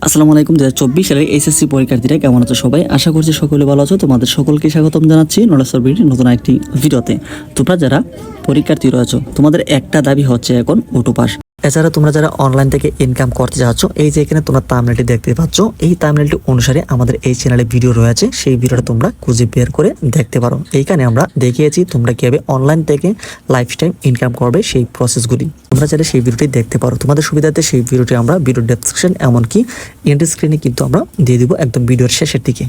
আসসালামু আলাইকুম। 2024 সালের এইচএসসি পরীক্ষার্থীরা কেমন আছো সবাই? আশা করছি সকলে ভালো আছো। তোমাদের সকলকে স্বাগতম জানাচ্ছি নলেজ বিডির নতুন একটি ভিডিওতে। তোমরা যারা পরীক্ষার্থী রয়েছো, তোমাদের একটা দাবি হচ্ছে এখন অটো পাস। এছাড়া তোমরা যারা অনলাইন থেকে ইনকাম করতে যাচ্ছ, এই যে এখানে তোমরা থাম্বনেলটি দেখতে পাচ্ছ, এই থাম্বনেলটি অনুসারে আমাদের এই চ্যানেলে ভিডিও রয়েছে। সেই ভিডিওটা তোমরা খুঁজে বের করে দেখতে পারো। এইখানে আমরা দেখিয়েছি তোমরা কিভাবে অনলাইন থেকে লাইফ টাইম ইনকাম করবে সেই প্রসেসগুলি। তোমরা চাইলে সেই ভিডিওটি দেখতে পারো। তোমাদের সুবিধাতে সেই ভিডিওটি আমরা ভিডিও ডেসক্রিপশন এমনকি এন্ড স্ক্রিনে কিন্তু আমরা দিয়ে দিব একদম ভিডিওর শেষের দিকে।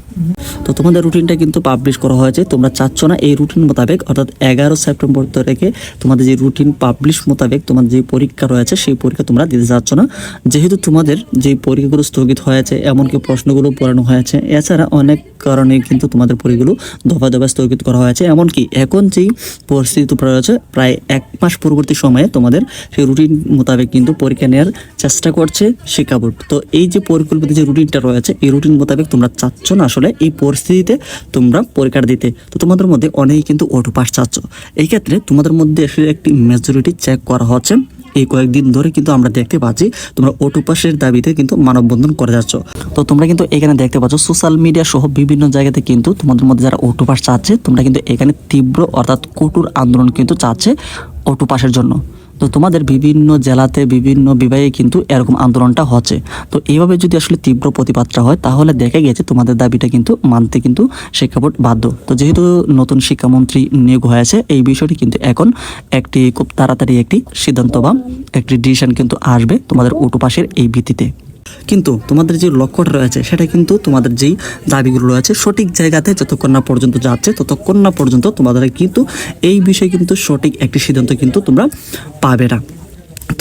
তো তোমাদের রুটিনটা কিন্তু পাবলিশ করা হয়েছে। তোমরা চাচ্ছ না এই রুটিন মোতাবেক, অর্থাৎ 11 সেপ্টেম্বর থেকে তোমাদের যে রুটিন পাবলিশ মোতাবেক তোমাদের যে পরীক্ষা রয়েছে সেই পরীক্ষা তোমরা দিতে যাচ্ছ না। যেহেতু তোমাদের যে পরীক্ষাগুলো স্থগিত হয়েছে, এমনকি প্রশ্নগুলো পড়ানো হয়েছে, এছাড়া অনেক কারণে কিন্তু তোমাদের পরীক্ষাগুলো দফায় দফায় স্থগিত করা হয়েছে। এমনকি এখন যেই পরিস্থিতি রয়েছে, প্রায় 1 মাস পরবর্তী সময়ে তোমাদের সেই রুটিন মোতাবেক কিন্তু পরীক্ষা নেওয়ার চেষ্টা করছে শিক্ষা বোর্ড। তো এই যে পরিকল্পিত যে রুটিনটা রয়েছে, এই রুটিন মোতাবেক তোমরা চাচ্ছ না আসলে এই পরিস্থিতিতে তোমরা পরীক্ষা দিতে। তো তোমাদের মধ্যে অনেকেই কিন্তু অটো পাস চাচ্ছ। এই ক্ষেত্রে তোমাদের মধ্যে আসলে একটি মেজরিটি চেক করা হচ্ছে। এই কয়েকদিন ধরে কিন্তু আমরা দেখতে পাচ্ছি তোমরা অটো পাসের দাবিতে কিন্তু মানববন্ধন করে যাচ্ছ। তো তোমরা কিন্তু এখানে দেখতে পাচ্ছ সোশ্যাল মিডিয়া সহ বিভিন্ন জায়গাতে কিন্তু তোমাদের মধ্যে যারা অটো পাস চাচ্ছে, তোমরা কিন্তু এখানে তীব্র অর্থাৎ কঠোর আন্দোলন কিন্তু চাচ্ছে অটো পাসের জন্য। তো তোমাদের বিভিন্ন জেলাতে বিভিন্ন বিভাগে কিন্তু এরকম আন্দোলনটা হচ্ছে। তো এইভাবে যদি আসলে তীব্র প্রতিবাদটা হয়, তাহলে দেখা গেছে তোমাদের দাবিটা কিন্তু মানতে কিন্তু শিক্ষা বোর্ড বাধ্য। তো যেহেতু নতুন শিক্ষামন্ত্রী নিয়োগ হয়েছে, এই বিষয়টি কিন্তু এখন একটি খুব তাড়াতাড়ি একটি সিদ্ধান্ত বা একটি ডিসিশন কিন্তু আসবে তোমাদের অটো পাসের এই ভিত্তিতে। কিন্তু তোমাদের যে লক্ষ্যটা রয়েছে, সেটা কিন্তু তোমাদের যেই দাবিগুলো রয়েছে সঠিক জায়গাতে যতক্ষণ না পর্যন্ত যাচ্ছে, ততক্ষণ না পর্যন্ত তোমাদের কিন্তু এই বিষয়ে কিন্তু সঠিক একটি সিদ্ধান্ত কিন্তু তোমরা পাবে না।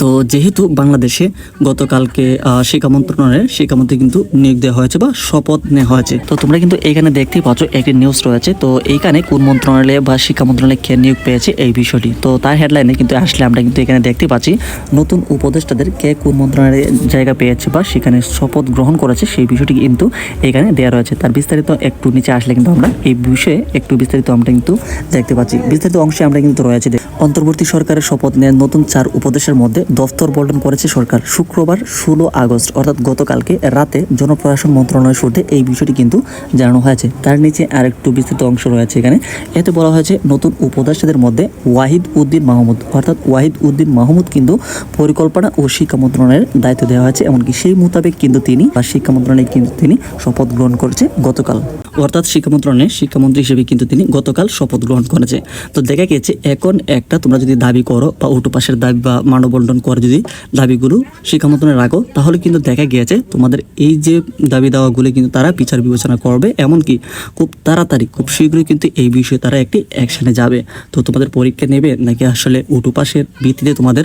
তো যেহেতু বাংলাদেশে গতকালকে শিক্ষা মন্ত্রণালয়ের শিক্ষামন্ত্রী কিন্তু নিয়োগ দেওয়া হয়েছে বা শপথ নেওয়া হয়েছে। তো তোমরা কিন্তু এখানে দেখতেই পাচ্ছ একটি নিউজ রয়েছে। তো এইখানে কোন মন্ত্রণালয়ে বা শিক্ষা মন্ত্রণালয়ে কে নিয়োগ পেয়েছে এই বিষয়টি, তো তার হেডলাইনে কিন্তু আসলে আমরা কিন্তু এখানে দেখতে পাচ্ছি নতুন উপদেষ্টাদের কে কোন মন্ত্রণালয়ে জায়গা পেয়েছে বা সেখানে শপথ গ্রহণ করেছে সেই বিষয়টি কিন্তু এখানে দেওয়া রয়েছে। তার বিস্তারিত একটু নিচে আসলে কিন্তু আমরা এই বিষয়ে একটু বিস্তারিত আমরা কিন্তু দেখতে পাচ্ছি। বিস্তারিত অংশে আমরা কিন্তু রয়েছে অন্তর্বর্তী সরকারের শপথ নেন নতুন 4 উপদেষ্টার মধ্যে দফতর বন্টন করেছে সরকার। শুক্রবার 16 আগস্ট অর্থাৎ গতকালকে রাতে জনপ্রশাসন মন্ত্রণালয়ের সূত্রে এই বিষয়টি কিন্তু জানানো হয়েছে। তার নিচে আরেকটু বিস্তৃত অংশ রয়েছে এখানে। এতে বলা হয়েছে নতুন উপদেষ্টাদের মধ্যে ওয়াহিদ উদ্দিন মাহমুদ, অর্থাৎ ওয়াহিদ উদ্দিন মাহমুদ কিন্তু পরিকল্পনা ও শিক্ষা মন্ত্রণালয়ের দায়িত্ব দেওয়া হয়েছে। এমনকি সেই মোতাবেক কিন্তু তিনি বা শিক্ষা মন্ত্রণালয়ে কিন্তু তিনি শপথ গ্রহণ করেছে গতকাল, অর্থাৎ শিক্ষা মন্ত্রণালয়ের শিক্ষামন্ত্রী হিসেবে কিন্তু তিনি গতকাল শপথ গ্রহণ করেছে। তো দেখা গেছে এখন একটা তোমরা যদি দাবি করো বা অটো পাসের দাবি বা মানববন্ধন করে যদি দাবিগুলো শিক্ষা মন্ত্রণালয়ে রাখো, তাহলে কিন্তু দেখা গিয়েছে তোমাদের এই যে দাবি দাওয়াগুলো কিন্তু তারা বিচার বিবেচনা করবে। এমনকি খুব তাড়াতাড়ি খুব শীঘ্রই কিন্তু এই বিষয়ে তারা একটি অ্যাকশনে যাবে। তো তোমাদের পরীক্ষা নেবে নাকি আসলে অটো পাসের ভিত্তিতে তোমাদের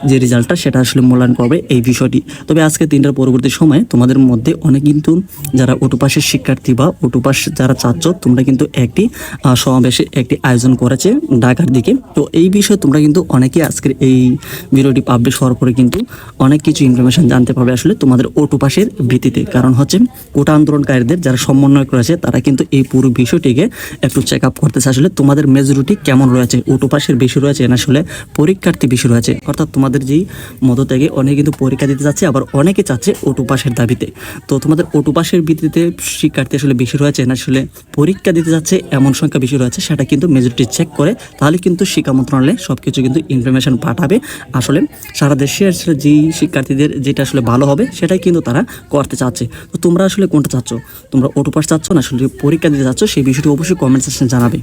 যে রেজাল্টটা সেটা আসলে মূল্যায়ন করবে এই বিষয়টি। তবে আজকে 3টার পরবর্তী সময়ে তোমাদের মধ্যে অনেক কিন্তু যারা অটো পাসের শিক্ষার্থী বা অটো পাস যারা চাচ্ছ, তোমরা কিন্তু একটি সমাবেশে একটি আয়োজন করেছে ঢাকার দিকে। তো এই বিষয়ে তোমরা কিন্তু অনেকেই আজকের এই ভিডিওটি পাবলিশ হওয়ার পরে কিন্তু অনেক কিছু ইনফরমেশন জানতে পারবে আসলে তোমাদের অটো পাসের ভিত্তিতে। কারণ হচ্ছে কোটা আন্দোলনকারীদের যারা সমন্বয়ক রয়েছে তারা কিন্তু এই পুরো বিষয়টিকে একটু চেক আপ করতেছে আসলে তোমাদের মেজরিটি কেমন রয়েছে, অটো পাসের বেশি রয়েছে না আসলে পরীক্ষার্থী বেশি রয়েছে। অর্থাৎ তোমাদের যেই মধ্য থেকে অনেকে কিন্তু পরীক্ষা দিতে যাচ্ছে, আবার অনেকে চাচ্ছে অটো পাসের দাবিতে। তো তোমাদের অটো পাসের ভিত্তিতে শিক্ষার্থী আসলে বেশি রয়েছে না আসলে পরীক্ষা দিতে যাচ্ছে এমন সংখ্যা বেশি রয়েছে, সেটা কিন্তু মেজরিটি চেক করে তাহলে কিন্তু শিক্ষা মন্ত্রণালয়ে সব কিছু কিন্তু ইনফরমেশন পাঠাবে। আসলে সারা দেশে আসলে যেই শিক্ষার্থীদের যেটা আসলে ভালো হবে সেটাই কিন্তু তারা করতে চাচ্ছে। তো তোমরা আসলে কোনটা চাচ্ছ? তোমরা অটো পাস চাচ্ছ না আসলে পরীক্ষা দিতে চাচ্ছ? সেই বিষয়টি অবশ্যই কমেন্ট সেকশনে জানাবে।